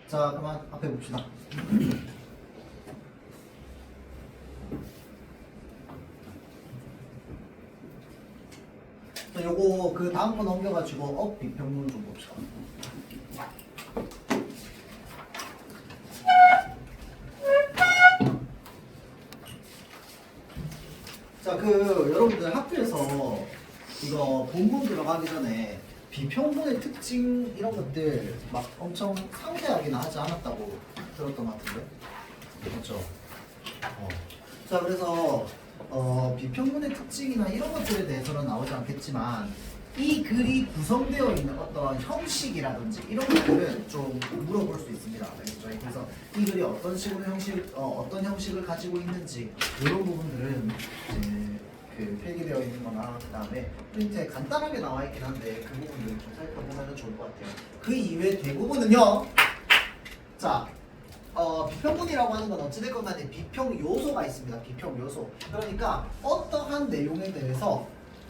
자, 그만 앞에 봅시다. 자, 요거 그 다음 거 넘겨가지고 업 비평문 좀 봅시다. 자, 그 여러분들 학교에서 이거 본문 들어가기 전에 비평문의 특징 이런 것들 막 엄청 상세하게는 하지 않았다고 들었던 것 같은데, 맞죠? 자, 그래서 비평문의 특징이나 이런 것들에 대해서는 나오지 않겠지만 이 글이 구성되어 있는 어떤 형식이라든지 이런 것들은 좀 물어볼 수 있습니다. 알겠죠? 그래서 이 글이 어떤 식으로 어떤 형식을 가지고 있는지 이런 부분들은 이제 그 필기되어 있는 거나 그 다음에 프린트에 간단하게 나와 있긴 한데 그 부분들을 좀 살펴보면 좋을 것 같아요. 그 이외 대부분은요. 자, 비평문이라고 하는 건 어찌됐건 간에 비평 요소가 있습니다. 비평 요소. 그러니까 어떠한 내용에 대해서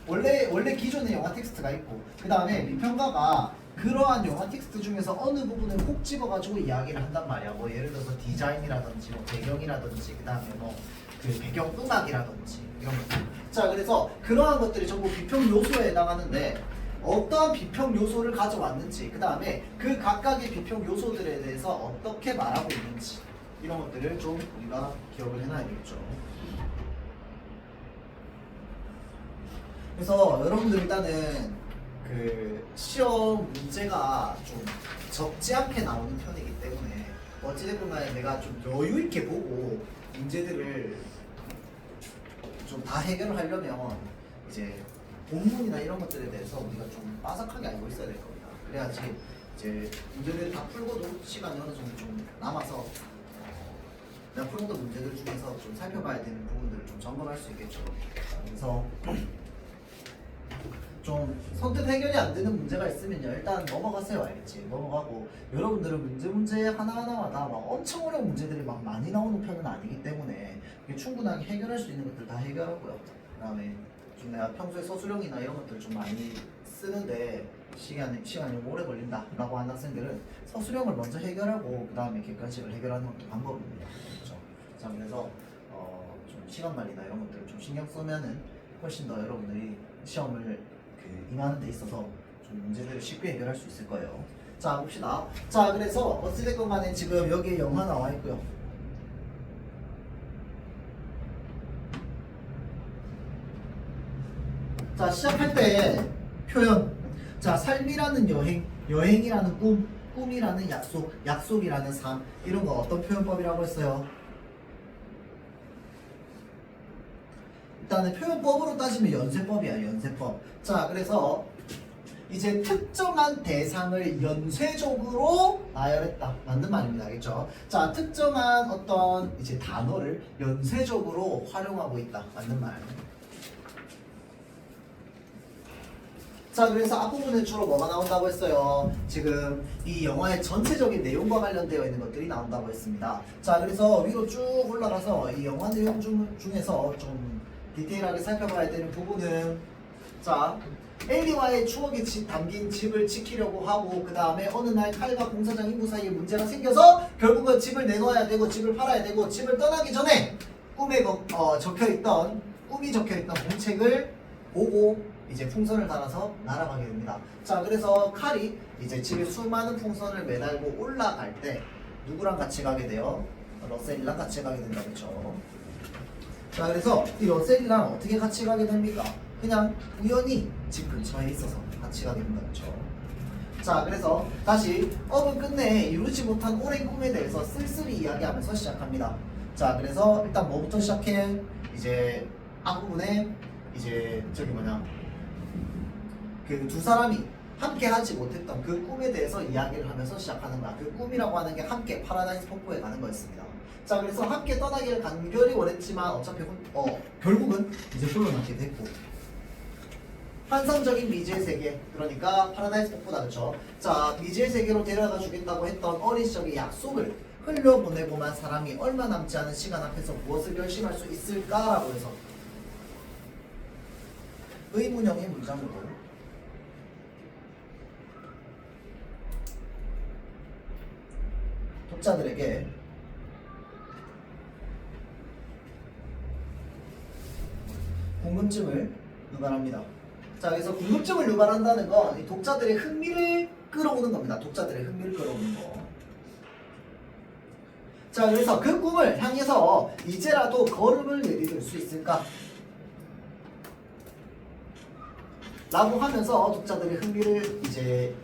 원래 기존의 영화 텍스트가 있고 그 다음에 비평가가 그러한 영화 텍스트 중에서 어느 부분을 콕 집어가지고 이야기를 한단 말이야. 뭐 예를 들어서 디자인이라든지 뭐 배경이라든지 그 다음에 뭐 그 배경 음악이라든지 이런 것들. 자, 그래서 그러한 것들이 전부 비평 요소에 해당하는데 어떠한 비평 요소를 가져왔는지 그 다음에 그 각각의 비평 요소들에 대해서 어떻게 말하고 있는지 이런 것들을 좀 우리가 기억을 해놔야겠죠. 그래서 여러분들 일단은 그 시험 문제가 좀 적지 않게 나오는 편이기 때문에 어찌됐건 간에 내가 좀 여유 있게 보고 문제들을 좀 다 해결을 하려면 이제 본문이나 이런 것들에 대해서 우리가 좀 빠삭하게 알고 있어야 될 겁니다. 그래야지 이제 문제를 다 풀고도 시간이 어느 정도 좀 남아서 내가 풀었던 문제들 중에서 좀 살펴봐야 되는 부분들을 좀 점검할 수 있겠죠. 그래서 좀 선뜻 해결이 안 되는 문제가 있으면요, 일단 넘어가세요. 알겠지? 넘어가고 여러분들은 문제 하나하나마다 막 엄청 어려운 문제들이 막 많이 나오는 편은 아니기 때문에 충분하게 해결할 수 있는 것들 다 해결하고요. 그 다음에 좀 내가 평소에 서술형이나 이런 것들을 좀 많이 쓰는데 시간이 좀 오래 걸린다라고 하는 학생들은 서술형을 먼저 해결하고 그 다음에 객관식을 해결하는 것도 방법입니다. 그렇죠? 자, 그래서 좀 시간 관리나 이런 것들을 좀 신경 쓰면은 훨씬 더 여러분들이 시험을 임하는 데 있어서 좀 문제들을 쉽게 해결할 수 있을 거예요. 자, 봅시다. 자, 그래서 어찌됐건 간에 지금 여기에 영화 나와 있고요. 자, 시작할 때 표현. 자, 삶이라는 여행이라는 꿈이라는 약속이라는 삶, 이런 거 어떤 표현법이라고 했어요? 일단은 표현법으로 따지면 연쇄법이야, 연쇄법. 자, 그래서 이제 특정한 대상을 연쇄적으로 나열했다. 맞는 말입니다. 알겠죠? 자, 특정한 어떤 이제 단어를 연쇄적으로 활용하고 있다. 맞는 말. 자, 그래서 앞부분에 주로 뭐가 나온다고 했어요? 지금 이 영화의 전체적인 내용과 관련되어 있는 것들이 나온다고 했습니다. 자, 그래서 위로 쭉 올라가서 이 영화 내용 중에서 좀 디테일하게 살펴봐야 되는 부분은, 자, 엘리와의 추억이 담긴 집을 지키려고 하고 그 다음에 어느 날 칼과 공사장 인구 사이에 문제가 생겨서 결국은 집을 내놓아야 되고 집을 팔아야 되고 집을 떠나기 전에 꿈이 적혀있던 공책을 보고 이제 풍선을 달아서 날아가게 됩니다. 자, 그래서 칼이 이제 집에 수많은 풍선을 매달고 올라갈 때 누구랑 같이 가게 돼요? 러셀이랑 같이 가게 된다. 그렇죠? 자, 그래서 이 러셀이랑 어떻게 같이 가게 됩니까? 그냥 우연히 집 근처에 있어서 같이 가게 된다. 그렇죠? 자, 그래서 다시 업은 끝내 이루지 못한 오랜 꿈에 대해서 쓸쓸히 이야기하면서 시작합니다. 자, 그래서 일단 뭐부터 시작해? 이제 앞부분에 이제 그 두 사람이 함께 하지 못했던 그 꿈에 대해서 이야기를 하면서 시작하는 거야. 그 꿈이라고 하는 게 함께 파라다이스 폭포에 가는 거였습니다. 자, 그래서 함께 떠나기를 간절히 원했지만 어차피 결국은 이제 홀로 남게 됐고, 환상적인 미지의 세계, 그러니까 파라다이스 폭포다. 그렇죠? 자, 미지의 세계로 데려가 주겠다고 했던 어린 시절의 약속을 흘려보내고만 사람이 얼마 남지 않은 시간 앞에서 무엇을 결심할 수 있을까라고 해서 의문형의 문장으로 독자들에게 궁금증을 유발합니다. 자, 그래서 궁금증을 유발한다는 건 이 독자들의 흥미를 끌어오는 겁니다. 독자들의 흥미를 끌어오는 거. 자, 그래서 그 꿈을 향해서 이제라도 걸음을 내디딜 수 있을까? 라고 하면서 독자들의 흥미를 이제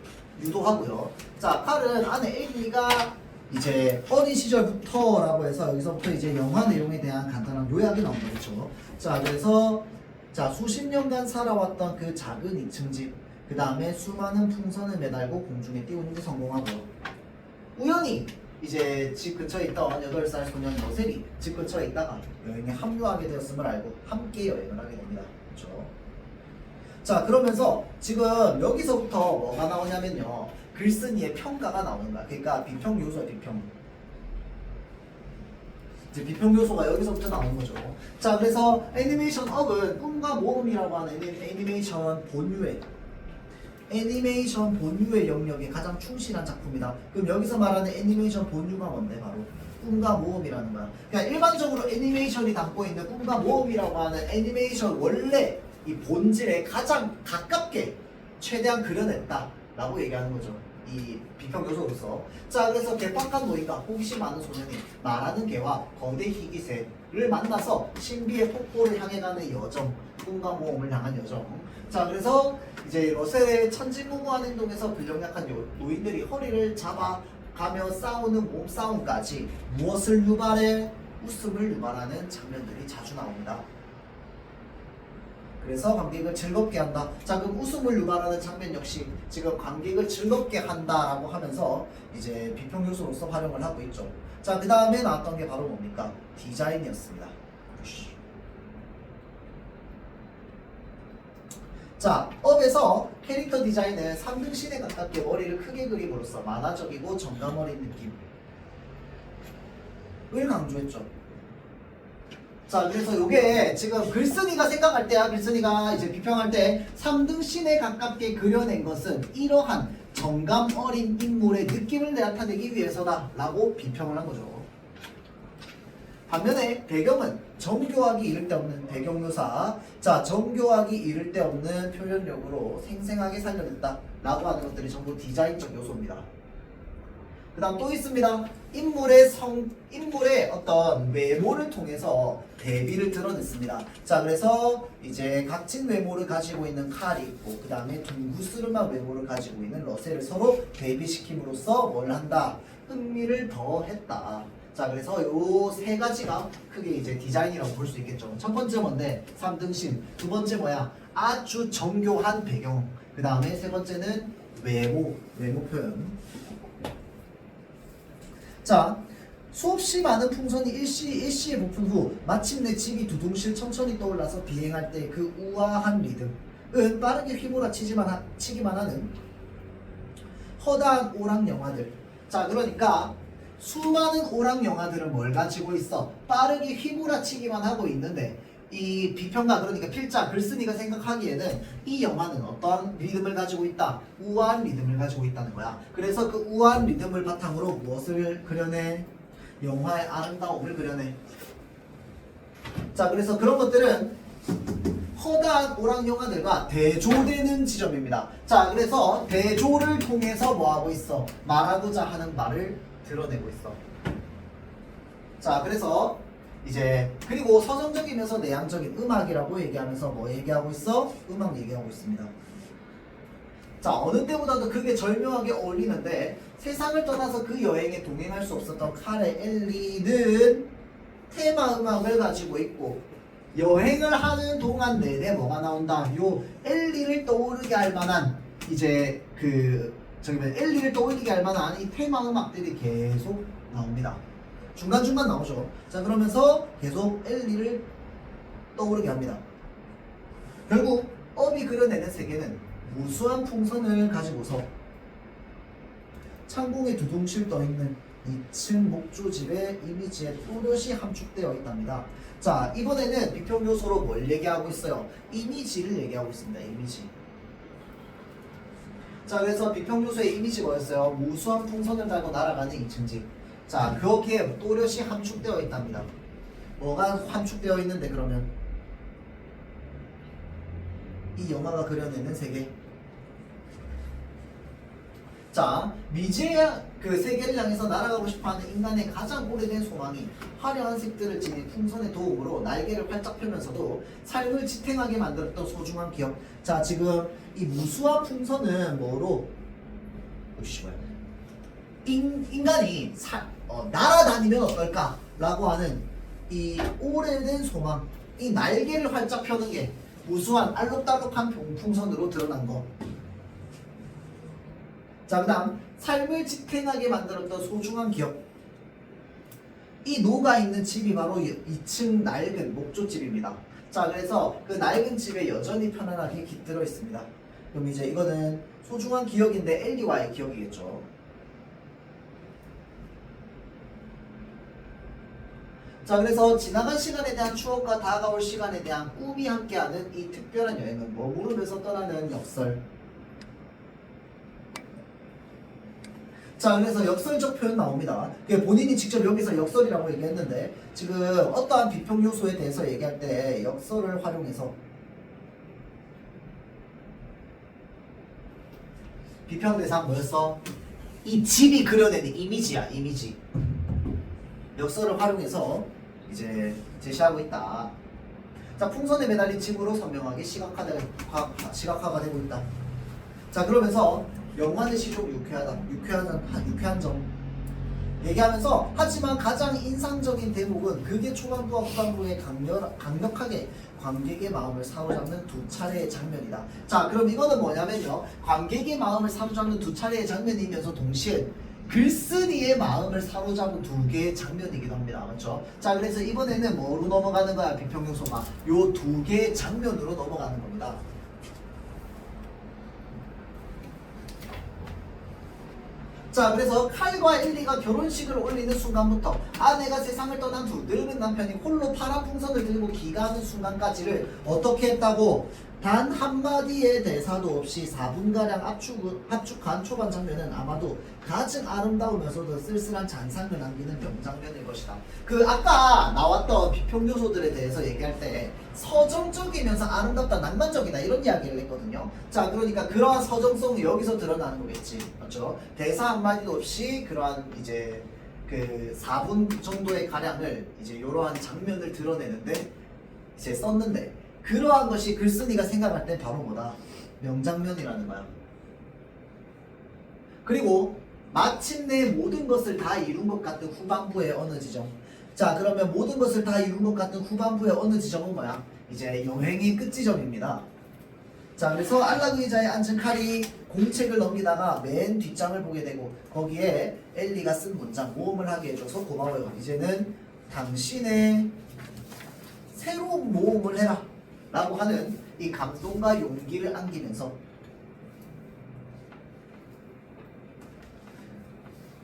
유도하고요. 자, 칼은 안에 엘리가 이제 어린 시절부터라고 해서 여기서부터 이제 영화 내용에 대한 간단한 요약이 나온 거죠. 자, 그래서 자, 수십 년간 살아왔던 그 작은 2층 집, 그 다음에 수많은 풍선을 매달고 공중에 띄우는 데 성공하고요. 우연히 이제 집 근처에 있던 8살 소년 러셀이 집 근처에 있다가 여행에 합류하게 되었음을 알고 함께 여행을 하게 됩니다. 그렇죠? 자, 그러면서 지금 여기서부터 뭐가 나오냐면요, 글쓴이의 평가가 나오는 거야. 그러니까 비평 요소야, 비평. 이제 비평 요소가 여기서부터 나오는 거죠. 자, 그래서 애니메이션 업은 꿈과 모험이라고 하는 애니메이션 본유의 영역에 가장 충실한 작품이다. 그럼 여기서 말하는 애니메이션 본유가 뭔데? 바로 꿈과 모험이라는 거야. 그러니까 일반적으로 애니메이션이 담고 있는 꿈과 모험이라고 하는 애니메이션 원래 이 본질에 가장 가깝게 최대한 그려냈다라고 얘기하는 거죠. 이 비평 요소로서. 자, 그래서 개팍한 노인과 호기심 많은 소년이 말하는 개와 거대 희귀새를 만나서 신비의 폭포를 향해 가는 여정, 꿈과 모험을 향한 여정. 자, 그래서 이제 러셀의 천진무구한 행동에서 근력 약한 노인들이 허리를 잡아가며 싸우는 몸싸움까지 무엇을 유발해? 웃음을 유발하는 장면들이 자주 나옵니다. 그래서 관객을 즐겁게 한다. 자, 그럼 웃음을 유발하는 장면 역시 지금 관객을 즐겁게 한다라고 하면서 이제 비평 요소로서 활용을 하고 있죠. 자, 그 다음에 나왔던 게 바로 뭡니까? 디자인이었습니다. 자, 업에서 캐릭터 디자인은 3등신에 가깝게 머리를 크게 그림으로써 만화적이고 정감 어린 느낌을 강조했죠. 자, 그래서 요게 지금 글쓴이가 생각할 때야, 글쓴이가 이제 비평할 때 3등신에 가깝게 그려낸 것은 이러한 정감 어린 인물의 느낌을 나타내기 위해서다 라고 비평을 한 거죠. 반면에 배경은 정교하기 이를 데 없는 배경묘사, 자, 정교하기 이를 데 없는 표현력으로 생생하게 살려냈다 라고 하는 것들이 전부 디자인적 요소입니다. 그 다음 또 있습니다. 인물의 어떤 외모를 통해서 대비를 드러냈습니다. 자, 그래서 이제 각진 외모를 가지고 있는 칼이 있고, 그 다음에 둥구스름한 외모를 가지고 있는 러셀을 서로 대비시킴으로써 뭘 한다? 흥미를 더했다. 자, 그래서 요 세 가지가 크게 이제 디자인이라고 볼 수 있겠죠. 첫 번째 뭔데? 3등신. 두 번째 뭐야? 아주 정교한 배경. 그 다음에 세 번째는 외모 표현. 자, 수없이 많은 풍선이 일시에 부푼 후 마침내 집이 두둥실 천천히 떠올라서 비행할 때 그 우아한 리듬은 빠르게 치기만 하는 허다한 오락 영화들. 자, 그러니까 수많은 오락 영화들은 뭘 가지고 있어? 빠르게 휘몰아치기만 하고 있는데 이 비평가, 그러니까 필자, 글쓴이가 생각하기에는 이 영화는 어떠한 리듬을 가지고 있다? 우아한 리듬을 가지고 있다는 거야. 그래서 그 우아한 리듬을 바탕으로 무엇을 그려내? 영화의 아름다움을 그려내. 자, 그래서 그런 것들은 허다한 오락 영화들과 대조되는 지점입니다. 자, 그래서 대조를 통해서 뭐하고 있어? 말하고자 하는 말을 드러내고 있어. 자, 그래서 이제 그리고 서정적이면서 내향적인 음악이라고 얘기하면서 뭐 얘기하고 있어? 음악 얘기하고 있습니다. 자, 어느 때보다도 그게 절묘하게 어울리는데 세상을 떠나서 그 여행에 동행할 수 없었던 칼의 엘리는 테마 음악을 가지고 있고 여행을 하는 동안 내내 뭐가 나온다? 요 엘리를 떠오르게 할 만한 이제 엘리를 떠올리게 할 만한 이 테마 음악들이 계속 나옵니다. 중간중간 나오죠. 자, 그러면서 계속 엘리를 떠오르게 합니다. 결국 업이 그려내는 세계는 무수한 풍선을 가지고서 창공에 두둥실 떠있는 2층 목조집의 이미지에 또렷이 함축되어 있답니다. 자, 이번에는 비평 요소로 뭘 얘기하고 있어요? 이미지를 얘기하고 있습니다. 이미지. 자, 그래서 비평 요소의 이미지 뭐였어요? 무수한 풍선을 달고 날아가는 2층 집. 자, 그렇게 또렷이 함축되어 있답니다. 뭐가 함축되어 있는데 그러면 이 영화가 그려내는 세계. 자, 미지의 그 세계를 향해서 날아가고 싶어하는 인간의 가장 오래된 소망이 화려한 색들을 지닌 풍선의 도움으로 날개를 활짝 펴면서도 삶을 지탱하게 만들었던 소중한 기억. 자, 지금 이 무수한 풍선은 뭐로? 인간이 날아다니면 어떨까라고 하는 이 오래된 소망, 이 날개를 활짝 펴는 게 무수한 알록달록한 풍선으로 드러난 거. 자, 그 다음 삶을 지탱하게 만들었던 소중한 기억. 이 녹아있는 집이 바로 2층 낡은 목조집입니다. 자, 그래서 그 낡은 집에 여전히 편안하게 깃들어 있습니다. 그럼 이제 이거는 소중한 기억인데 엘리와의 기억이겠죠. 자, 그래서 지나간 시간에 대한 추억과 다가올 시간에 대한 꿈이 함께하는 이 특별한 여행은 머무르면서 떠나는 역설. 자, 그래서 역설적 표현 나옵니다. 본인이 직접 여기서 역설이라고 얘기했는데 지금 어떠한 비평 요소에 대해서 얘기할 때 역설을 활용해서 비평 대상 뭐였어? 이 집이 그려내는 이미지야, 이미지. 역설을 활용해서 이제 제시하고 있다. 자, 풍선에 매달린 집으로 선명하게 시각화가 되고 있다. 자, 그러면서 영화는 시족 유쾌한 점 얘기하면서 하지만 가장 인상적인 대목은 극의 초반부와 후반부에 강력하게 관객의 마음을 사로잡는 두 차례의 장면이다. 자, 그럼 이거는 뭐냐면요, 관객의 마음을 사로잡는 두 차례의 장면이면서 동시에 글쓴이의 마음을 사로잡은 두 개의 장면이기도 합니다. 맞죠? 자, 그래서 이번에는 뭐로 넘어가는 거야? 비평 요소가 요 두 개의 장면으로 넘어가는 겁니다. 자, 그래서 칼과 엘리가 결혼식을 올리는 순간부터 아내가 세상을 떠난 후 늙은 남편이 홀로 파란 풍선을 들고 귀가하는 순간까지를 어떻게 했다고? 단 한마디의 대사도 없이 4분가량 압축한 초반 장면은 아마도 가장 아름다우면서도 쓸쓸한 잔상을 남기는 명장면일 것이다. 그 아까 나왔던 비평 요소들에 대해서 얘기할 때 서정적이면서 아름답다, 낭만적이다 이런 이야기를 했거든요. 자, 그러니까 그러한 서정성이 여기서 드러나는 거겠지. 맞죠? 대사 한마디도 없이 그러한 이제 그 4분 정도의 가량을 이제 이러한 장면을 드러내는데 이제 썼는데, 그러한 것이 글쓴이가 생각할 때 바로 뭐다? 명장면이라는 거야. 그리고 마침내 모든 것을 다 이룬 것 같은 후반부의 어느 지점. 자, 그러면 모든 것을 다 이룬 것 같은 후반부의 어느 지점은 뭐야? 이제 여행의 끝 지점입니다. 자, 그래서 안락 의자에 앉은 칼이 공책을 넘기다가 맨 뒷장을 보게 되고 거기에 엘리가 쓴 문장, 모험을 하게 해줘서 고마워요. 이제는 당신의 새로운 모험을 해라 라고 하는 이 감동과 용기를 안기면서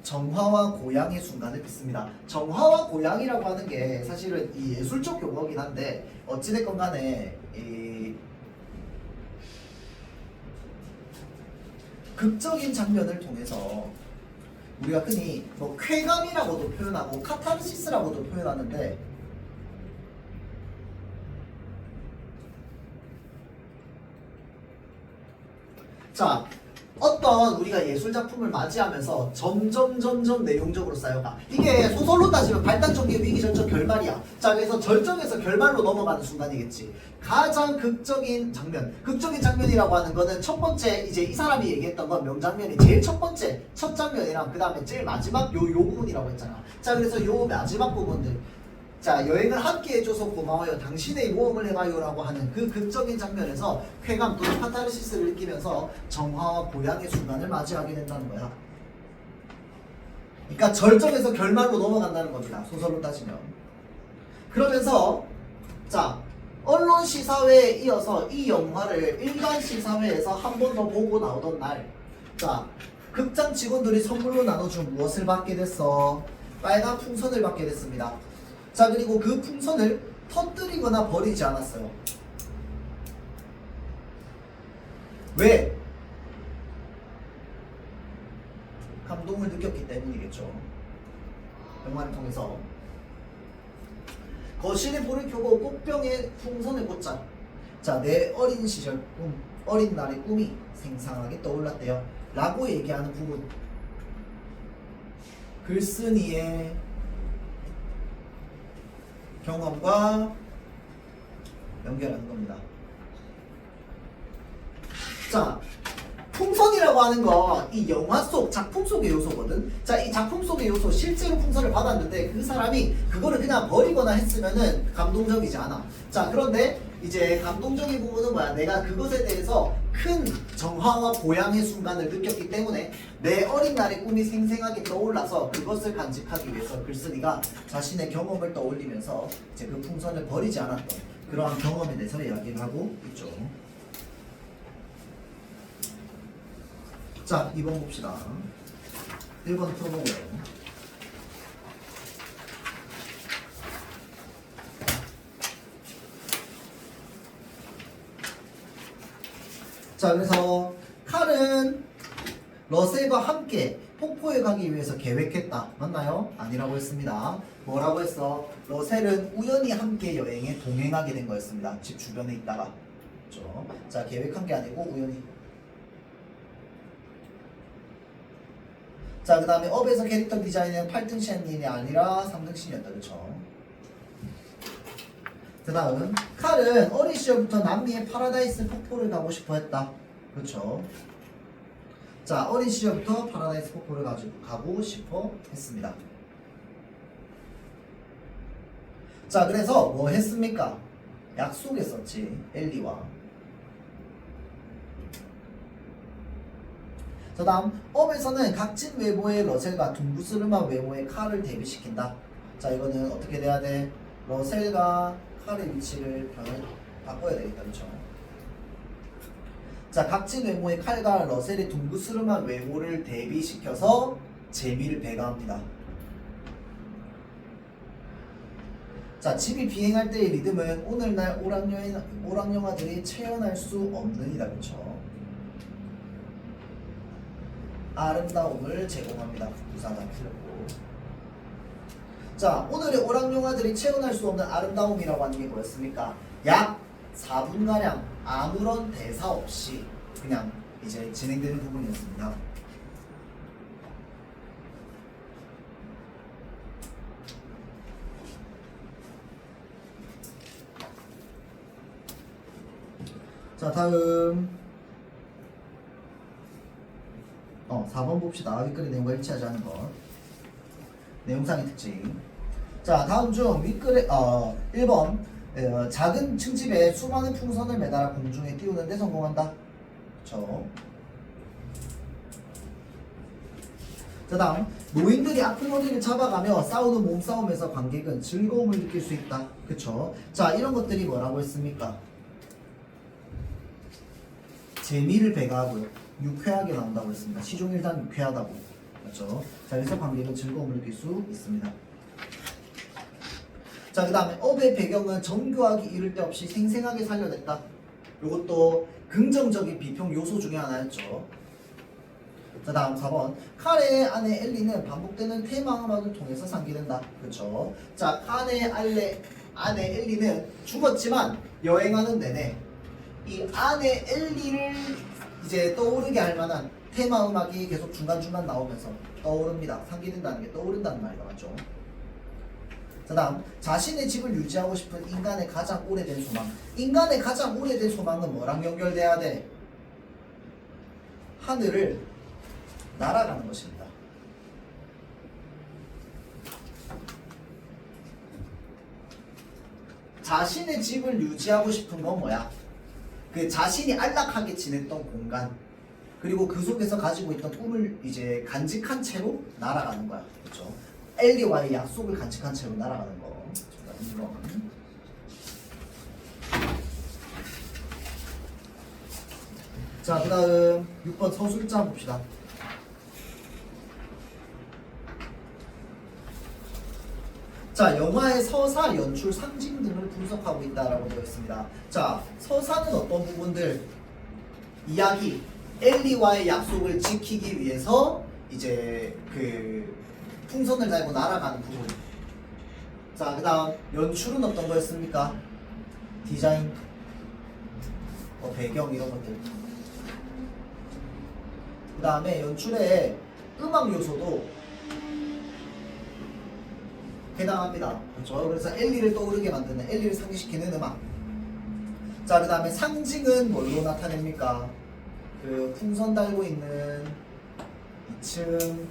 정화와 고양의 순간을 빚습니다. 정화와 고양이라고 하는 게 사실은 이 예술적 용어긴 한데 어찌됐건 간에 이 극적인 장면을 통해서 우리가 흔히 뭐 쾌감이라고도 표현하고 카타르시스라고도 표현하는데, 자, 어떤 우리가 예술작품을 맞이하면서 점점 내용적으로 쌓여가. 이게 소설로 따지면 발단전개 위기절정 결말이야. 자, 그래서 절정에서 결말로 넘어가는 순간이겠지. 가장 극적인 장면, 극적인 장면이라고 하는 거는 첫 번째, 이제 이 사람이 얘기했던 건 명장면이 제일 첫 번째, 첫 장면이랑 그 다음에 제일 마지막 요 부분이라고 했잖아. 자, 그래서 요 마지막 부분들, 자, 여행을 함께 해줘서 고마워요, 당신의 모험을 해봐요 라고 하는 그 극적인 장면에서 쾌감 또는 카타르시스를 느끼면서 정화와 고양의 순간을 맞이하게 된다는 거야. 그러니까 절정에서 결말로 넘어간다는 겁니다, 소설로 따지면. 그러면서 자, 언론 시사회에 이어서 이 영화를 일반 시사회에서 한 번 더 보고 나오던 날, 자, 극장 직원들이 선물로 나눠준 무엇을 받게 됐어? 빨간 풍선을 받게 됐습니다. 자, 그리고 그 풍선을 터뜨리거나 버리지 않았어요. 왜? 감동을 느꼈기 때문이겠죠. 영화를 통해서 거실에 불을 켜고 꽃병에 풍선을 꽂자. 자, 내 어린 시절 꿈, 어린 날의 꿈이 생생하게 떠올랐대요. 라고 얘기하는 부분. 글쓴이의 경험과 연결하는 겁니다. 자, 풍선이라고 하는 거 이 영화 속 작품 속의 요소거든. 자, 이 작품 속의 요소 실제로 풍선을 받았는데 그 사람이 그거를 그냥 버리거나 했으면은 감동적이지 않아. 자, 그런데 이제 감동적인 부분은 뭐야? 내가 그것에 대해서 큰 정화와 보양의 순간을 느꼈기 때문에 내 어린 날의 꿈이 생생하게 떠올라서 그것을 간직하기 위해서 글쓴이가 자신의 경험을 떠올리면서 이제 그 풍선을 버리지 않았던 그러한 경험에 대해서 이야기를 하고 있죠. 자, 2번 봅시다. 1번 풀어보고요. 자, 그래서 칼은 러셀과 함께 폭포에 가기 위해서 계획했다. 맞나요? 아니라고 했습니다. 뭐라고 했어? 러셀은 우연히 함께 여행에 동행하게 된 거였습니다. 집 주변에 있다가. 그렇죠? 자, 계획한 게 아니고 우연히. 자, 그 다음에 업에서 캐릭터 디자인은 8등 신이 아니라 3등 신이었다. 그쵸? 그 다음 칼은 어린 시절부터 남미의 파라다이스 폭포를 가고 싶어 했다. 그쵸? 자, 어린 시절부터 파라다이스 폭포를 가고 싶어 했습니다. 자, 그래서 뭐 했습니까? 약속했었지. 엘리와. 그 다음 업에서는 각진 외모의 러셀과 둥그스름한 외모의 칼을 대비시킨다. 자, 이거는 어떻게 돼야 돼? 러셀과 칼의 위치를 바꿔야 되겠다. 그렇죠? 자, 각진 외모의 칼과 러셀의 둥그스름한 외모를 대비시켜서 재미를 배가합니다. 자, 집이 비행할 때의 리듬은 오늘날 오락영화들이 체현할 수 없는 이다. 그렇죠? 아름다움을 제공합니다. 부사가 틀렸고. 자, 오늘의 오락영화들이 체험할 수 없는 아름다움이라고 하는 게 뭐였습니까? 약 4분가량 아무런 대사 없이 그냥 이제 진행되는 부분이었습니다. 자, 다음 4번 봅시다. 윗글의 내용과 일치하지 않은 것. 내용상의 특징. 자, 다음 중 윗글의 1번 작은 층집에 수많은 풍선을 매달아 공중에 띄우는데 성공한다. 그쵸? 자, 다음 노인들이 아픈 어린이를 잡아가며 싸우는 몸싸움에서 관객은 즐거움을 느낄 수 있다. 그쵸? 자, 이런 것들이 뭐라고 했습니까? 재미를 배가하고요. 유쾌하게 나온다고 했습니다. 시종일관 유쾌하다고. 그렇죠? 자, 그래서 관객은 즐거움을 느낄 수 있습니다. 자, 그 다음에 업의 배경은 정교하기 이를 데 없이 생생하게 살려냈다. 이것도 긍정적인 비평 요소 중에 하나였죠. 자, 다음 4번 칼의 아내 엘리는 반복되는 테마 음악을 통해서 상기된다. 그렇죠? 자, 칼의 아내 엘리는 죽었지만 여행하는 내내 이 아내 엘리를 이제 떠오르게 할 만한 테마 음악이 계속 중간중간 나오면서 떠오릅니다. 상기된다는 게 떠오른다는 말이다. 맞죠? 자, 다음 자신의 집을 유지하고 싶은 인간의 가장 오래된 소망. 인간의 가장 오래된 소망은 뭐랑 연결돼야 돼? 하늘을 날아가는 것입니다. 자신의 집을 유지하고 싶은 건 뭐야? 그 자신이 안락하게 지냈던 공간, 그리고 그 속에서 가지고 있던 꿈을 이제 간직한 채로 날아가는 거야. 그렇죠? 엘리와의 약속을 간직한 채로 날아가는 거. 자, 그 다음 6번 서술자 봅시다. 자, 영화의 서사, 연출, 상징 등을 분석하고 있다라고 되어 있습니다. 자, 서사는 어떤 부분들? 이야기, 엘리와의 약속을 지키기 위해서 이제 그 풍선을 달고 날아가는 부분. 자, 그 다음 연출은 어떤 거였습니까? 디자인, 배경 이런 것들. 그 다음에 연출의 음악 요소도 해당합니다. 그렇죠? 그래서 엘리를 떠오르게 만드는, 엘리를 상기시키는 음악. 자, 그 다음에 상징은 뭘로 나타냅니까? 그 풍선 달고 있는 2층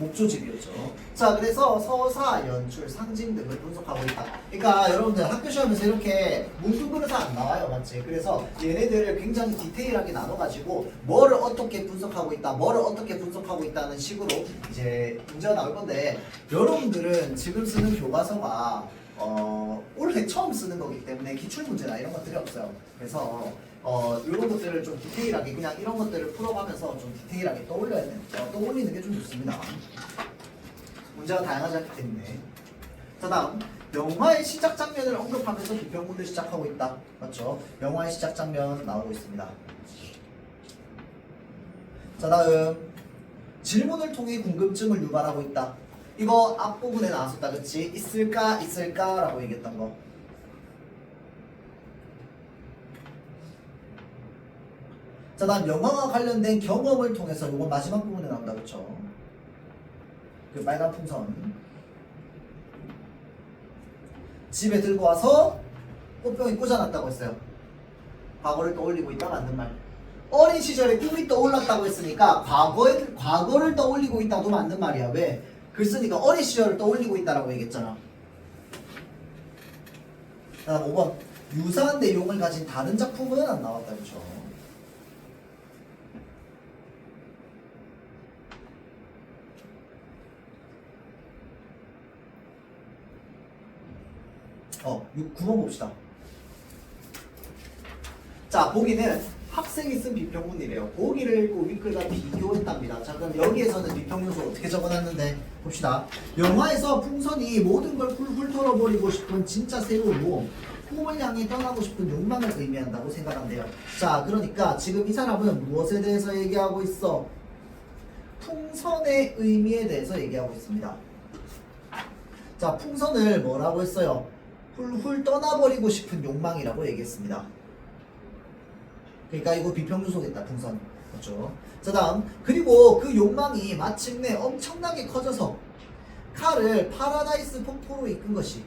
목조집이었죠. 자, 그래서 서사, 연출, 상징 등을 분석하고 있다. 그러니까 여러분들 학교 시험에서 이렇게 뭉뚱그려서 안 나와요, 맞지? 그래서 얘네들을 굉장히 디테일하게 나눠가지고 뭐를 어떻게 분석하고 있다, 뭐를 어떻게 분석하고 있다는 식으로 이제 문제가 나올 건데, 여러분들은 지금 쓰는 교과서가 올해 처음 쓰는 거기 때문에 기출문제나 이런 것들이 없어요. 그래서 이런 것들을 좀 디테일하게, 그냥 이런 것들을 풀어가면서 좀 디테일하게 떠올리는 게 좀 좋습니다. 문제가 다양하지 않기 때문에. 자, 다음 영화의 시작 장면을 언급하면서 비평문을 시작하고 있다. 맞죠? 영화의 시작 장면 나오고 있습니다. 자, 다음 질문을 통해 궁금증을 유발하고 있다. 이거 앞부분에 나왔었다, 그치? 있을까 라고 얘기했던 거. 자, 다음 영화와 관련된 경험을 통해서, 이건 마지막 부분에 나온다, 그쵸? 그 빨간 풍선 집에 들고 와서 꽃병에 꽂아놨다고 했어요. 과거를 떠올리고 있다, 맞는 말. 어린 시절에 꿈이 떠올랐다고 했으니까 과거를 떠올리고 있다도 맞는 말이야. 왜? 글 쓰니까 어린 시절을 떠올리고 있다라고 얘기했잖아. 다음 5번 유사한 내용을 가진 다른 작품은 안 나왔다, 그쵸? 어, 9번 봅시다. 자, 보기는 학생이 쓴 비평문이래요. 보기를 읽고 윗글과 비교했답니다. 자, 그럼 여기에서는 비평 요소 어떻게 적어놨는데 봅시다. 영화에서 풍선이 모든 걸 훌훌 털어버리고 싶은 진짜 새로운 모험, 꿈을 향해 떠나고 싶은 욕망을 의미한다고 생각한대요. 자, 그러니까 지금 이 사람은 무엇에 대해서 얘기하고 있어? 풍선의 의미에 대해서 얘기하고 있습니다. 자, 풍선을 뭐라고 했어요? 훌훌 떠나버리고 싶은 욕망이라고 얘기했습니다. 그러니까 이거 비평 요소겠다, 풍선. 그렇죠? 자, 다음 그리고 그 욕망이 마침내 엄청나게 커져서 칼을 파라다이스 폭포로 이끈 것이.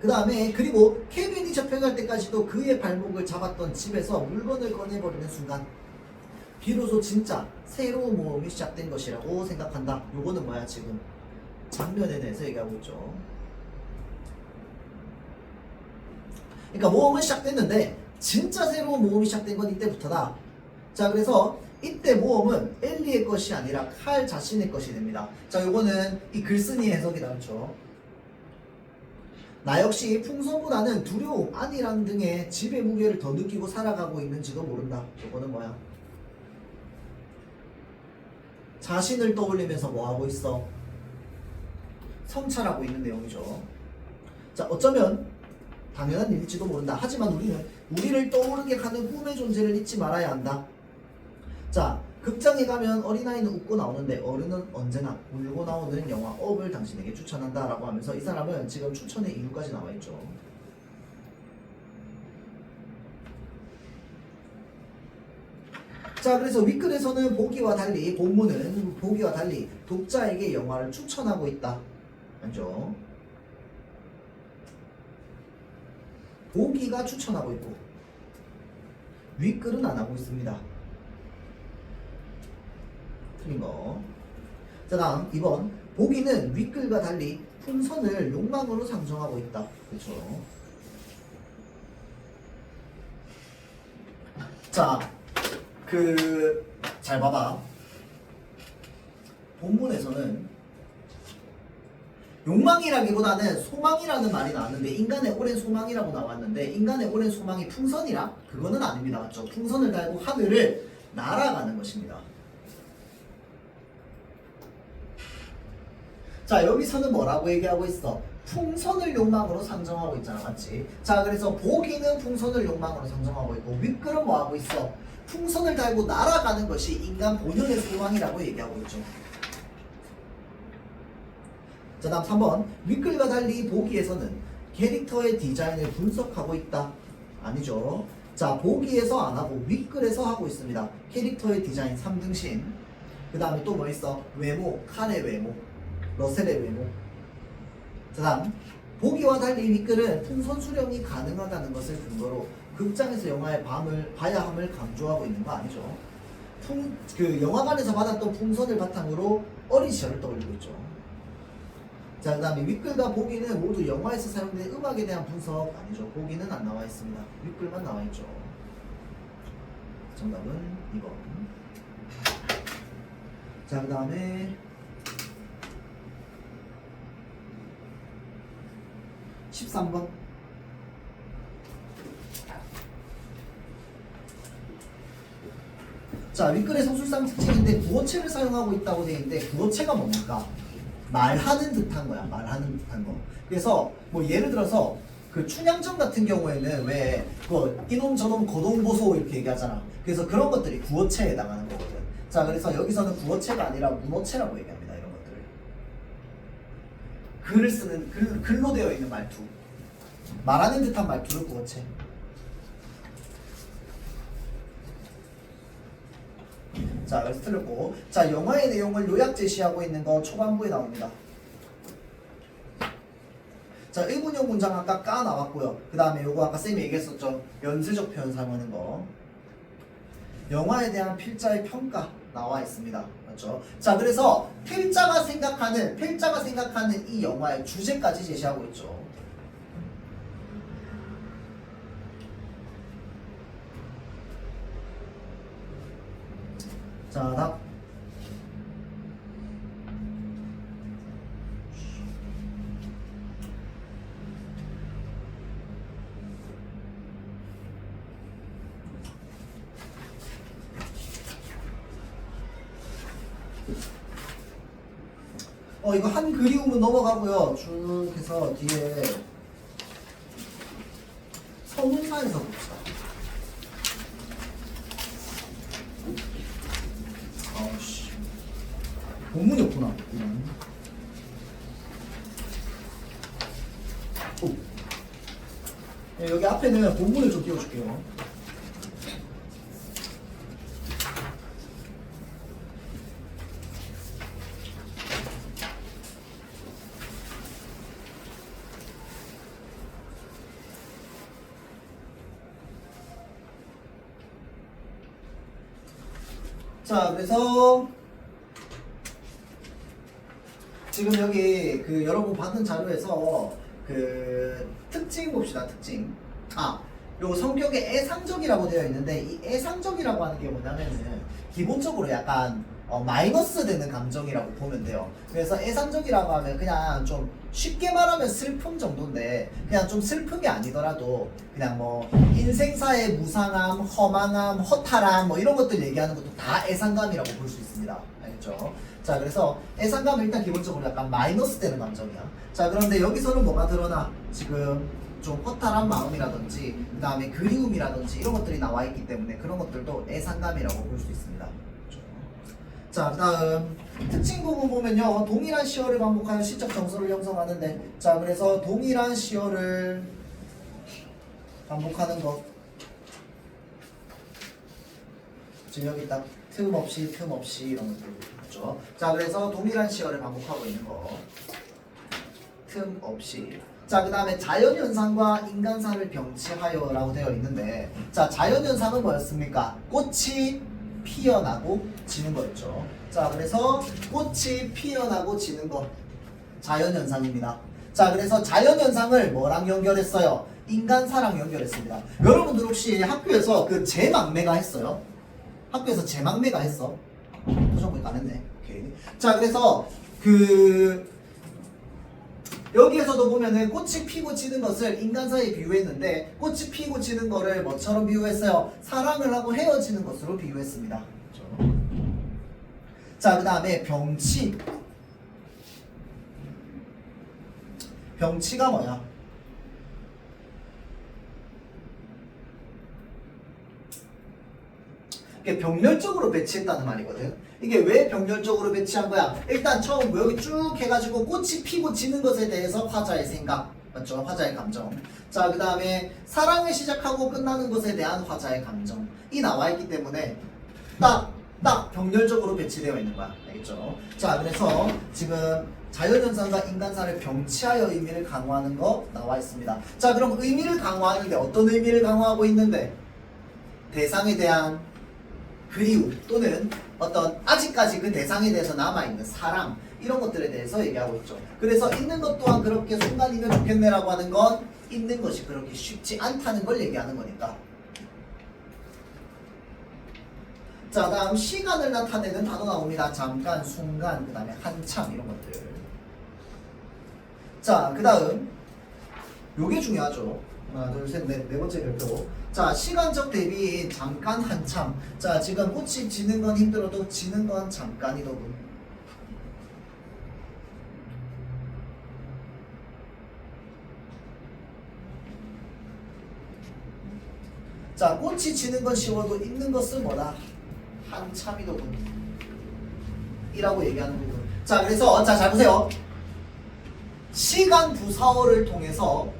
그 다음에 그리고 케빈이 접혀갈 때까지도 그의 발목을 잡았던 집에서 물건을 꺼내버리는 순간 비로소 진짜 새로운 모험이 시작된 것이라고 생각한다. 요거는 뭐야? 지금 장면에 대해서 얘기하고 있죠. 그러니까 모험은 시작됐는데 진짜 새로운 모험이 시작된 건 이때부터다. 자, 그래서 이때 모험은 엘리의 것이 아니라 칼 자신의 것이 됩니다. 자, 요거는 이 글쓴이의 해석이다, 그렇죠? 나 역시 풍선보다는 두려움, 안일함 등의 집의 무게를 더 느끼고 살아가고 있는지도 모른다. 요거는 뭐야? 자신을 떠올리면서 뭐하고 있어? 성찰하고 있는 내용이죠. 자, 어쩌면 당연한 일일지도 모른다. 하지만 우리는 우리를 떠오르게 하는 꿈의 존재를 잊지 말아야 한다. 자, 극장에 가면 어린아이는 웃고 나오는데 어른은 언제나 울고 나오는 영화 업을 당신에게 추천한다 라고 하면서 이 사람은 지금 추천의 이유까지 나와 있죠. 자, 그래서 윗글에서는 보기와 달리, 본문은 보기와 달리 독자에게 영화를 추천하고 있다. 맞죠? 보기가 추천하고 있고 윗글은 안 하고 있습니다. 틀린 거. 자, 다음 2번 보기는 윗글과 달리 풍선을 욕망으로 상정하고 있다. 그렇죠? 자, 잘 봐봐. 본문에서는 욕망이라기보다는 소망이라는 말이 나왔는데 인간의 오랜 소망이라고 나왔는데 인간의 오랜 소망이 풍선이라? 그거는 아닙니다. 맞죠? 풍선을 달고 하늘을 날아가는 것입니다. 자, 여기서는 뭐라고 얘기하고 있어? 풍선을 욕망으로 상정하고 있잖아, 맞지? 자, 그래서 보기는 풍선을 욕망으로 상정하고 있고 윗글은 뭐 하고 있어? 풍선을 달고 날아가는 것이 인간 본연의 소망이라고 얘기하고 있죠. 자, 다음 3번. 윗글과 달리 보기에서는 캐릭터의 디자인을 분석하고 있다. 아니죠. 자, 보기에서 안 하고 윗글에서 하고 있습니다. 캐릭터의 디자인 3등신. 그 다음에 또 뭐 있어? 외모, 칸의 외모, 러셀의 외모. 자, 다음. 보기와 달리 윗글은 풍선 수령이 가능하다는 것을 근거로 극장에서 영화의 밤을 봐야 함을 강조하고 있는 거 아니죠. 그 영화관에서 받았던 풍선을 바탕으로 어린 시절을 떠올리고 있죠. 자, 그 다음에 윗글과 보기는 모두 영화에서 사용된 음악에 대한 분석 아니죠. 보기는 안 나와 있습니다. 윗글만 나와 있죠. 정답은 2번. 자, 그 다음에 13번. 자, 윗글의 성술상 특징인데 구어체를 사용하고 있다고 되어 있는데 구어체가 뭡니까? 말하는 듯한 거야. 말하는 듯한 거. 그래서 뭐 예를 들어서 그 춘향전 같은 경우에는 왜 그 이놈 저놈 거동보소 이렇게 얘기하잖아. 그래서 그런 것들이 구어체에 해당하는 거거든. 자, 그래서 여기서는 구어체가 아니라 문어체라고 얘기합니다. 이런 것들을. 글을 쓰는 글로 되어 있는 말투. 말하는 듯한 말투를 구어체. 자, 여기서 틀렸고. 자, 영화의 내용을 요약 제시하고 있는 거 초반부에 나옵니다. 자, 의문형 문장 아까 까 나왔고요. 그 다음에 요거 아까 쌤이 얘기했었죠. 연쇄적 표현 사용하는 거. 영화에 대한 필자의 평가 나와 있습니다. 맞죠? 자, 그래서 필자가 생각하는 이 영화의 주제까지 제시하고 있죠. 자, 답. 이거 한 그리움은 넘어가고요. 쭉 해서 뒤에 서문사에서 봅시다. 아우씨. 본문이 없구나. 오. 네, 여기 앞에는 본문을 좀 띄워줄게요. 자, 그래서 지금 여기 그 여러분 받은 자료에서 그 특징 봅시다. 특징. 요 성격의 애상적이라고 되어 있는데 이 애상적이라고 하는 게 뭐냐면은 기본적으로 약간 마이너스 되는 감정이라고 보면 돼요. 그래서 애상적이라고 하면 그냥 좀 쉽게 말하면 슬픔 정도인데 그냥 좀 슬픔이 아니더라도 그냥 뭐 인생사의 무상함, 허망함, 허탈함 뭐 이런 것들 얘기하는 것도 다 애상감이라고 볼 수 있습니다. 알겠죠? 자, 그래서 애상감은 일단 기본적으로 약간 마이너스 되는 감정이야. 자, 그런데 여기서는 뭐가 드러나? 지금 좀 허탈한 마음이라든지 그 다음에 그리움이라든지 이런 것들이 나와 있기 때문에 그런 것들도 애상감이라고 볼 수 있습니다. 자, 그 다음 특징 부분 보면요. 동일한 시어를 반복하여 시적 정서를 형성하는데 자, 그래서 동일한 시어를 반복하는 것 지금 여기 딱 틈 없이 이런 것들 있죠. 자, 그래서 동일한 시어를 반복하고 있는 거 틈 없이. 자, 그 다음에 자연현상과 인간사를 병치하여 라고 되어 있는데 자, 자연현상은 뭐였습니까? 꽃이 피어나고 지는 거였죠. 자, 그래서 꽃이 피어나고 지는 거 자연현상입니다. 자, 그래서 자연현상을 뭐랑 연결했어요? 인간사랑 연결했습니다. 여러분들 혹시 학교에서 그 제망매가 했어요? 학교에서 제망매가 했어? 표정보니까 안 했네. 오케이. 자, 그래서 그 여기에서도 보면은 꽃이 피고 지는 것을 인간사에 비유했는데 꽃이 피고 지는 거를 뭐처럼 비유했어요? 사랑을 하고 헤어지는 것으로 비유했습니다. 그렇죠? 자, 그 다음에 병치. 병치가 뭐야? 이게 병렬적으로 배치했다는 말이거든. 이게 왜 병렬적으로 배치한 거야? 일단 처음 여기 쭉 해가지고 꽃이 피고 지는 것에 대해서 화자의 생각, 맞죠? 화자의 감정. 자, 그 다음에 사랑을 시작하고 끝나는 것에 대한 화자의 감정이 나와 있기 때문에 딱 병렬적으로 배치되어 있는 거야. 알겠죠? 자, 그래서 지금 자연현상과 인간사를 병치하여 의미를 강화하는 거 나와 있습니다. 자, 그럼 의미를 강화하는데 어떤 의미를 강화하고 있는데? 대상에 대한 그리움 또는 어떤 아직까지 그 대상에 대해서 남아있는 사랑 이런 것들에 대해서 얘기하고 있죠. 그래서 있는 것 또한 그렇게 순간이면 좋겠네라고 하는 건 있는 것이 그렇게 쉽지 않다는 걸 얘기하는 거니까. 자, 다음 시간을 나타내는 단어 나옵니다. 잠깐, 순간, 그 다음에 한참 이런 것들. 자, 그 다음 요게 중요하죠. 하나, 둘, 셋, 넷, 네 번째 별표. 자, 시간적 대비인 잠깐, 한참. 자, 지금 꽃이 지는 건 힘들어도 지는 건 잠깐이더군. 자, 꽃이 지는 건 쉬워도 있는 것은 뭐다? 한참이더군. 이라고 얘기하는 부분. 자, 그래서 잘 보세요. 시간 부사어를 통해서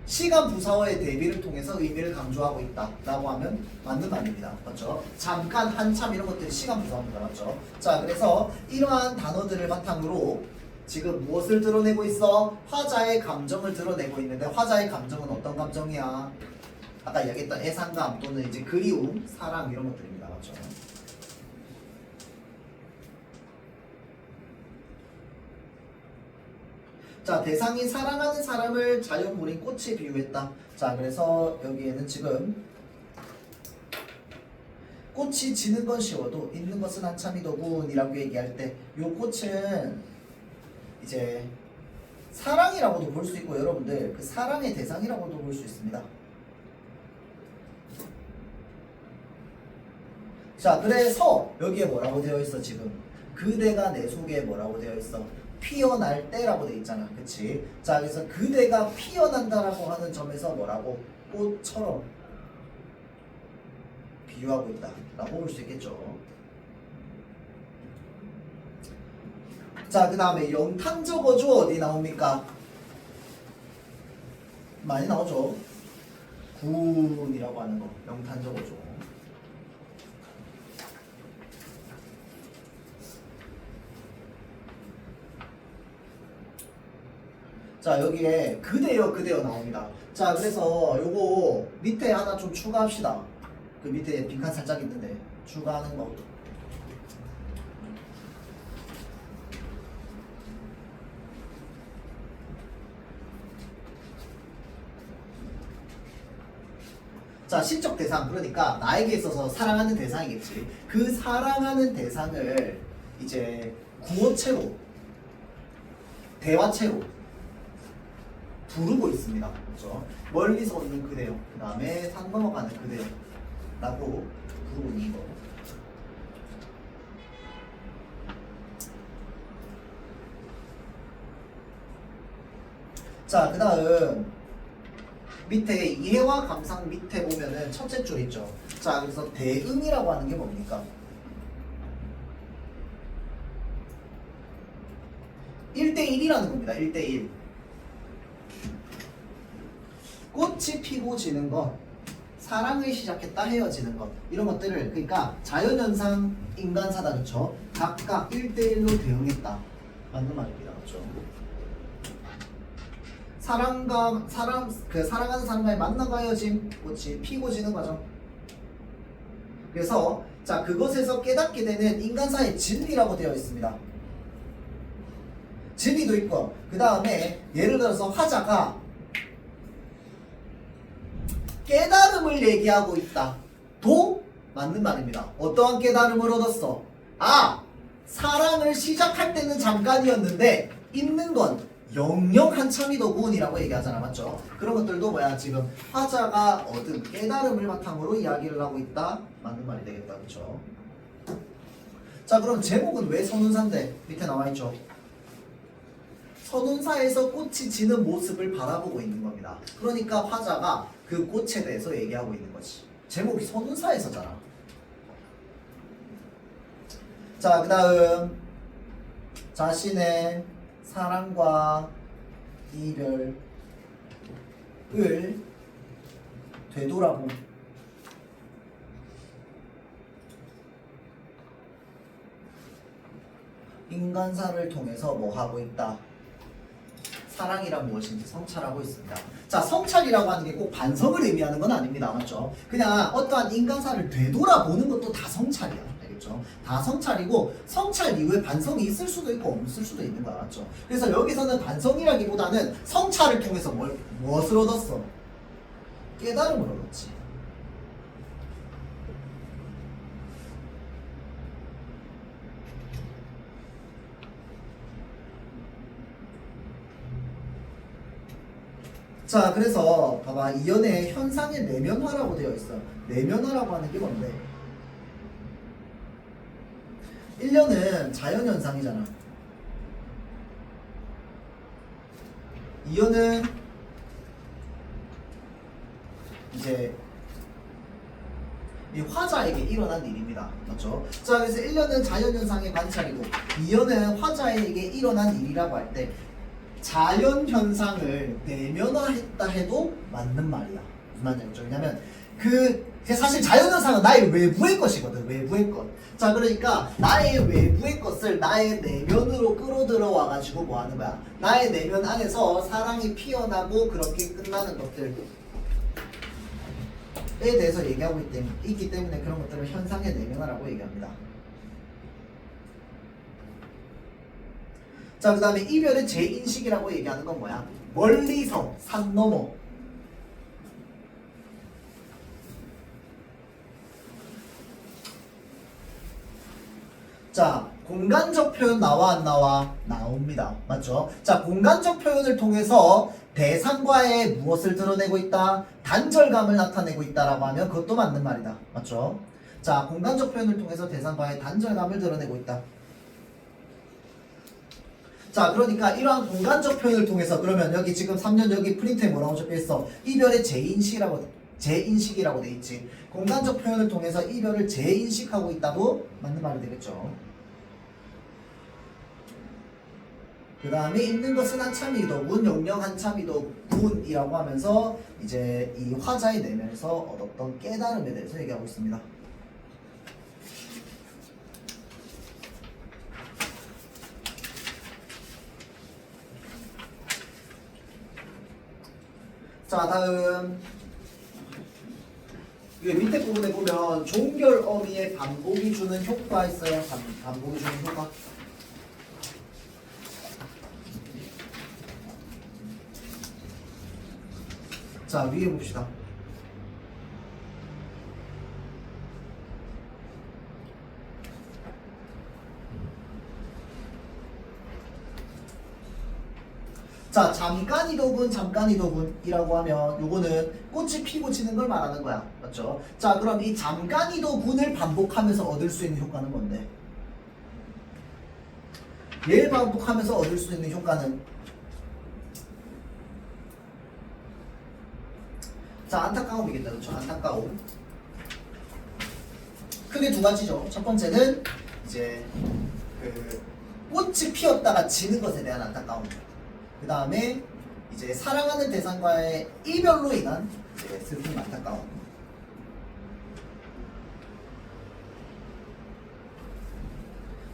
시간 부사어의 대비를 통해서 의미를 강조하고 있다라고 하면 맞는 말입니다. 맞죠? 잠깐, 한참 이런 것들이 시간 부사어입니다. 맞죠? 자, 그래서 이러한 단어들을 바탕으로 지금 무엇을 드러내고 있어? 화자의 감정을 드러내고 있는데 화자의 감정은 어떤 감정이야? 아까 얘기했던 애상감 또는 이제 그리움, 사랑 이런 것들입니다. 맞죠? 자, 대상이 사랑하는 사람을 자연물인 꽃에 비유했다. 자, 그래서 여기에는 지금 꽃이 지는 건 쉬워도 있는 것은 한참이더군 이라고 얘기할 때 이 꽃은 이제 사랑이라고도 볼 수 있고 여러분들 그 사랑의 대상이라고도 볼 수 있습니다. 자, 그래서 여기에 뭐라고 되어 있어 지금? 그대가 내 속에 뭐라고 되어 있어? 피어날 때라고 되어 있잖아. 그치? 자, 그래서 그대가 피어난다라고 하는 점에서 뭐라고? 꽃처럼 비유하고 있다 라고 볼 수 있겠죠. 자, 그 다음에 영탄적어조 어디 나옵니까? 많이 나오죠. 군이라고 하는 거 영탄적어조. 자, 여기에 그대여 나옵니다. 자, 그래서 요거 밑에 하나 좀 추가합시다. 그 밑에 빈칸 살짝 있는데 추가하는 거. 자, 시적 대상, 그러니까 나에게 있어서 사랑하는 대상이겠지. 그 사랑하는 대상을 이제 구어체로, 대화체로 부르고 있습니다. 그렇죠? 멀리서 오는 그대요. 그 다음에 산 넘어가는 그대요. 라고 부르고 있는 거. 자, 그 다음 밑에 이해와 감상 밑에 보면은 첫째 줄 있죠. 자, 그래서 대응이라고 하는 게 뭡니까? 1대1이라는 겁니다. 1대1. 꽃이 피고 지는 것, 사랑을 시작했다 헤어지는 것, 이런 것들을 그러니까 자연현상, 인간사다. 그렇죠? 각각 1대1로 대응했다. 맞는 말입니다. 그렇죠? 사랑하는 사람과의 만남과 헤어짐, 꽃이 피고 지는 과정. 그래서 자, 그것에서 깨닫게 되는 인간사의 진리라고 되어 있습니다. 진리도 있고, 그 다음에 예를 들어서 화자가 깨달음을 얘기하고 있다. 도 맞는 말입니다. 어떠한 깨달음을 얻었어? 아, 사랑을 시작할 때는 잠깐이었는데 있는 건 영영 한참이더군이라고 얘기하잖아. 맞죠? 그런 것들도 뭐야? 지금 화자가 얻은 깨달음을 바탕으로 이야기를 하고 있다. 맞는 말이 되겠다. 그렇죠? 자, 그럼 제목은 왜 선운사인데? 밑에 나와있죠. 선운사에서 꽃이 지는 모습을 바라보고 있는 겁니다. 그러니까 화자가 그 꽃에 대해서 얘기하고 있는 거지. 제목이 선운사에서잖아. 자, 그 다음 자신의 사랑과 이별을 되돌아봄. 인간사를 통해서 뭐 하고 있다? 사랑이란 무엇인지 성찰하고 있습니다. 자, 성찰이라고 하는 게 꼭 반성을 의미하는 건 아닙니다. 맞죠? 그냥 어떠한 인간사를 되돌아보는 것도 다 성찰이야. 알겠죠? 다 성찰이고 성찰 이후에 반성이 있을 수도 있고 없을 수도 있는 거야. 맞죠? 그래서 여기서는 반성이라기보다는 성찰을 통해서 무엇을 얻었어? 깨달음을 얻었지. 자, 그래서 봐봐. 이 연의 현상의 내면화라고 되어 있어. 내면화라고 하는 게 뭔데? 1년은 자연현상이잖아. 2년은 이제 이 화자에게 일어난 일입니다. 맞죠? 자, 그래서 1년은 자연현상의 관찰이고 2년은 화자에게 일어난 일이라고 할 때 자연현상을 내면화했다 해도 맞는 말이야. 무슨 말이냐면 왜냐면 사실 자연현상은 나의 외부의 것이거든. 외부의 것. 자, 그러니까 나의 외부의 것을 나의 내면으로 끌어들여와 가지고 뭐 하는 거야? 나의 내면 안에서 사랑이 피어나고 그렇게 끝나는 것들에 대해서 얘기하고 있기 때문에 그런 것들을 현상의 내면화라고 얘기합니다. 자, 그 다음에 이별의 재인식이라고 얘기하는 건 뭐야? 멀리서, 산 넘어. 자, 공간적 표현 나와 안 나와? 나옵니다. 맞죠? 자, 공간적 표현을 통해서 대상과의 무엇을 드러내고 있다? 단절감을 나타내고 있다라고 하면 그것도 맞는 말이다. 맞죠? 자, 공간적 표현을 통해서 대상과의 단절감을 드러내고 있다. 자, 그러니까 이러한 공간적 표현을 통해서 그러면 여기 지금 3년 여기 프린트에 뭐라고 적혀있어? 이별의 재인식이라고 돼 있지. 공간적 표현을 통해서 이별을 재인식하고 있다고 맞는 말이 되겠죠. 그 다음에 있는 것은 한참이더군, 영영 한참이더군이라고 하면서 이제 이 화자의 내면에서 얻었던 깨달음에 대해서 얘기하고 있습니다. 자, 다음 이게 밑에 부분에 보면 종결 어미의 반복이 주는 효과 있어요. 반복이 주는 효과. 자, 위에 봅시다. 자, 잠깐이더군이라고 하면 요거는 꽃이 피고 지는 걸 말하는 거야. 맞죠? 자, 그럼 이 잠깐이더군을 반복하면서 얻을 수 있는 효과는 뭔데? 얘를 반복하면서 얻을 수 있는 효과는 자, 안타까움이겠다. 그렇죠? 안타까움. 크게 두 가지죠. 첫 번째는 이제 꽃이 피었다가 지는 것에 대한 안타까움. 그 다음에 이제 사랑하는 대상과의 이별로 인한 이제 슬픔, 안타까움.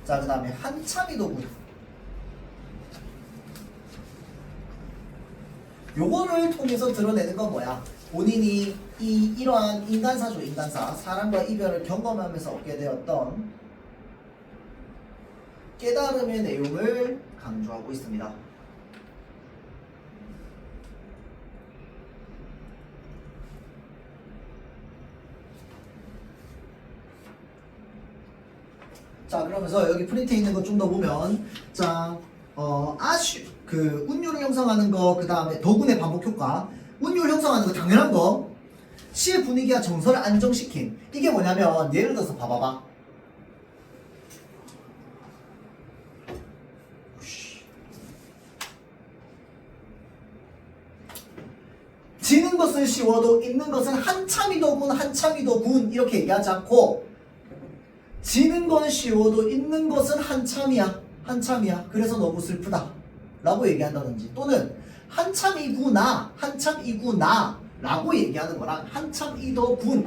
자, 그 다음에 한참이더군. 요거를 통해서 드러내는 건 뭐야? 본인이 이러한 인간사죠, 인간사. 사랑과 이별을 경험하면서 얻게 되었던 깨달음의 내용을 강조하고 있습니다. 자, 그러면서 여기 프린트에 있는 거 좀 더 보면, 자, 운율을 형성하는 거, 그 다음에 더군의 반복 효과, 운율 형성하는 거 당연한 거, 시의 분위기와 정서를 안정시킨. 이게 뭐냐면, 예를 들어서 봐봐봐. 있는 것은 쉬워도 있는 것은 한참이 더군 한참이 더군 이렇게 얘기하지 않고 지는 건 쉬워도 있는 것은 한참이야 한참이야 그래서 너무 슬프다 라고 얘기한다든지 또는 한참이구나 한참이구나 라고 얘기하는 거랑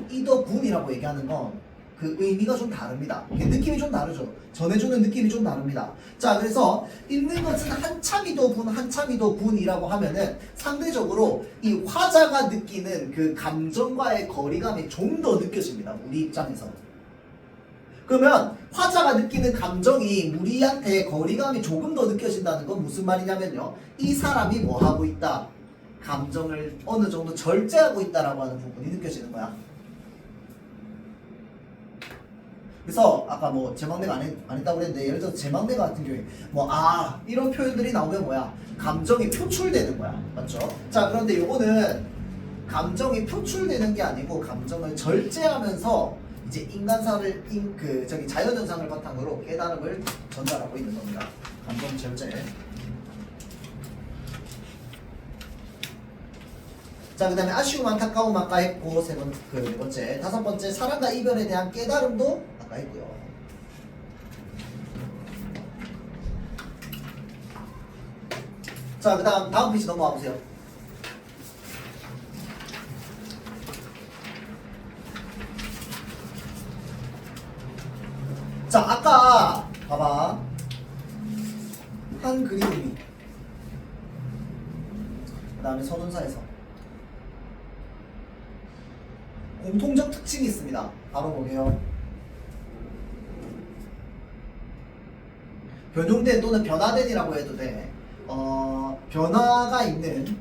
이더군이라고 얘기하는 건 그 의미가 좀 다릅니다. 느낌이 좀 다르죠. 전해주는 느낌이 좀 다릅니다. 자, 그래서 있는 것은 한참이더군이라고 하면은 상대적으로 이 화자가 느끼는 그 감정과의 거리감이 좀 더 느껴집니다. 우리 입장에서. 그러면 화자가 느끼는 감정이 우리한테 거리감이 조금 더 느껴진다는 건 무슨 말이냐면요. 이 사람이 뭐 하고 있다. 감정을 어느 정도 절제하고 있다라고 하는 부분이 느껴지는 거야. 그래서 아까 뭐 제망대가 안 했다고 그랬는데 예를 들어서 제망대가 같은 경우에 이런 표현들이 나오면 뭐야 감정이 표출되는 거야 맞죠? 자 그런데 요거는 감정이 표출되는 게 아니고 감정을 절제하면서 이제 인간사를 자연현상을 바탕으로 깨달음을 전달하고 있는 겁니다. 감정 절제. 자, 그 다음에 아쉬움, 안타까움 아까 했고, 네 번째. 다섯 번째, 사랑과 이별에 대한 깨달음도 아까 했고요. 자, 그 다음 페이지 넘어와 보세요. 자, 아까 봐봐. 한 그림이. 그 다음에 서문사에서. 공통적 특징이 있습니다. 바로 뭐게요? 변용된 또는 변화된이라고 해도 돼. 변화가 있는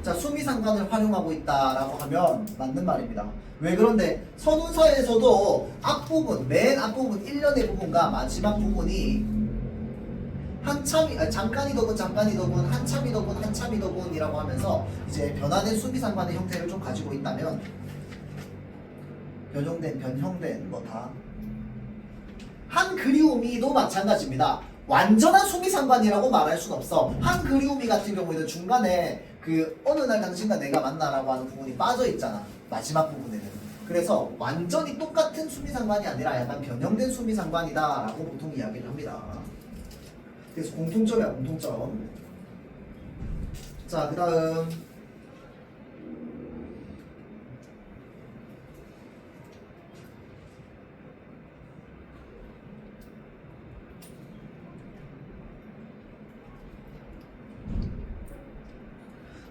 자 수미상관을 활용하고 있다라고 하면 맞는 말입니다. 왜 그런데 선운사에서도 앞부분, 맨 앞부분 1년의 부분과 마지막 부분이 잠깐이더군 한참이더군이라고 하면서 이제 변화된 수미상관의 형태를 좀 가지고 있다면 변형된 뭐 다 한 그리움이도 마찬가지입니다. 완전한 수미상관이라고 말할 순 없어. 한 그리움이 같은 경우에는 중간에 그 어느 날 당신과 내가 만나라고 하는 부분이 빠져 있잖아. 마지막 부분에는. 그래서 완전히 똑같은 수미상관이 아니라 약간 변형된 수미상관이다라고 보통 이야기를 합니다. 그래서 공통점이야, 공통점. 자, 그 다음.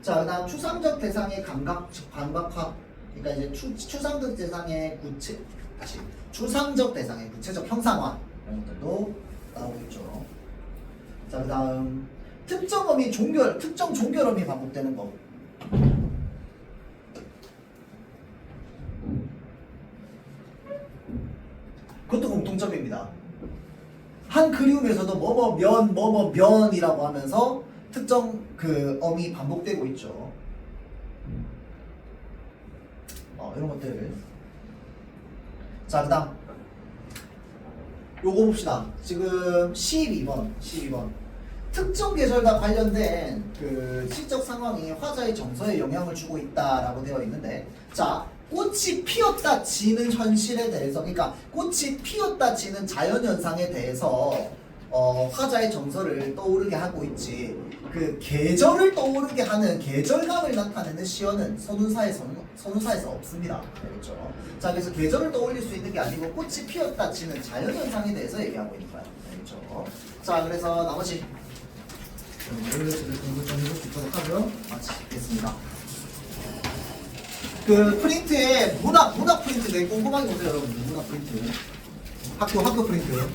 자, 그 다음 추상적 대상의 감각학. 그러니까 이제 추상적 대상의 추상적 대상의 구체적 형상화. 이런 것들도 나오고 있죠. 자, 그 다음 특정 종결음이 반복되는 거. 그것도 공통점입니다. 한 그리움에서도 면이라고 하면서 특정 그 음이 반복되고 있죠. 이런 것들. 자, 그 다음 요거 봅시다. 지금 12번. 특정 계절과 관련된 그 시적 상황이 화자의 정서에 영향을 주고 있다라고 되어 있는데, 자, 꽃이 피었다 지는 현실에 대해서, 그러니까 꽃이 피었다 지는 자연현상에 대해서 화자의 정서를 떠오르게 하고 있지, 그 계절을 떠오르게 하는 계절감을 나타내는 시어는 선운사에서 없습니다. 알겠죠? 자, 그래서 계절을 떠올릴 수 있는 게 아니고 꽃이 피었다 지는 자연현상에 대해서 얘기하고 있는 거야. 알겠죠? 자, 그래서 나머지 공부 좀 해볼 수 있도록 하고요. 마치겠습니다. 그 프린트에 문학 프린트 되게 꼼꼼하게 보세요, 여러분. 문학 프린트. 학교 프린트.